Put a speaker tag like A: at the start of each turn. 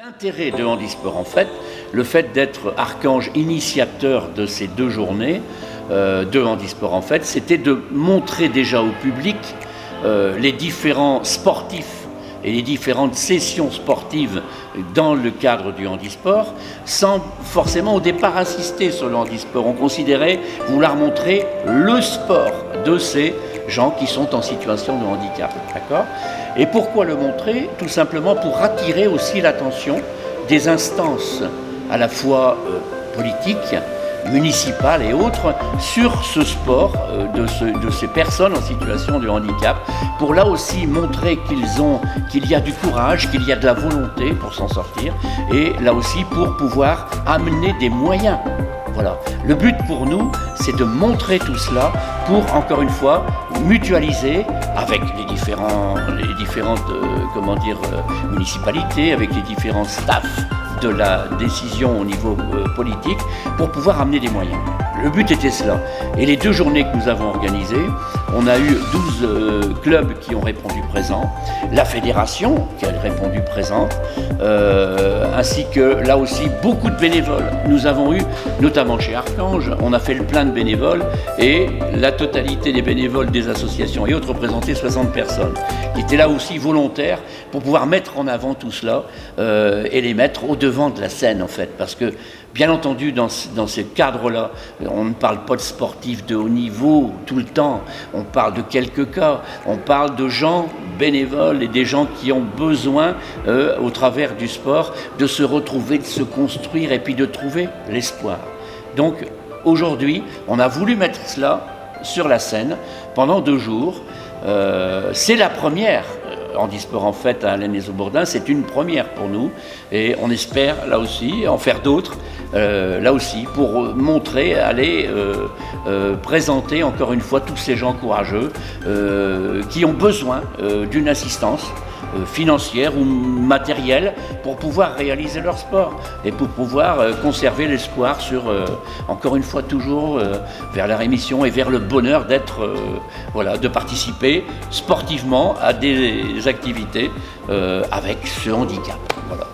A: L'intérêt de Handisport, en fait, le fait d'être archange initiateur de ces 2 journées de Handisport, en fait, c'était de montrer déjà au public les différents sportifs et les différentes sessions sportives dans le cadre du handisport, sans forcément au départ insister sur le handisport. On considérait vouloir montrer le sport de ces gens qui sont en situation de handicap. D'accord ? Et pourquoi le montrer ? Tout simplement pour attirer aussi l'attention des instances à la fois politiques, municipales et autres sur ce sport de ces personnes en situation de handicap, pour là aussi montrer qu'il y a du courage, qu'il y a de la volonté pour s'en sortir, et là aussi pour pouvoir amener des moyens. Voilà. Le but pour nous, c'est de montrer tout cela pour, encore une fois, mutualiser avec les différentes municipalités, avec les différents staffs de la décision au niveau politique, pour pouvoir amener des moyens. Le but était cela. Et les 2 journées que nous avons organisées, on a eu 12 clubs qui ont répondu présent, la fédération qui a répondu présente, ainsi que là aussi beaucoup de bénévoles. Nous avons eu, notamment chez Archange, on a fait le plein de bénévoles et la totalité des bénévoles des associations et autres représentaient 60 personnes qui étaient là aussi volontaires pour pouvoir mettre en avant tout cela et les mettre au devant de la scène en fait, parce que bien entendu, dans ce cadre-là, on ne parle pas de sportifs de haut niveau tout le temps, on parle de quelques cas, on parle de gens bénévoles et des gens qui ont besoin, au travers du sport, de se retrouver, de se construire et puis de trouver l'espoir. Donc aujourd'hui, on a voulu mettre cela sur la scène pendant 2 jours. C'est la première. Handisport en fait à Allaine-les-Aubordins, c'est une première pour nous et on espère là aussi en faire d'autres, là aussi pour montrer, aller présenter encore une fois tous ces gens courageux qui ont besoin d'une assistance financière ou matérielle pour pouvoir réaliser leur sport et pour pouvoir conserver l'espoir sur, encore une fois toujours, vers la rémission et vers le bonheur d'être, de participer sportivement à des activités avec ce handicap. Voilà.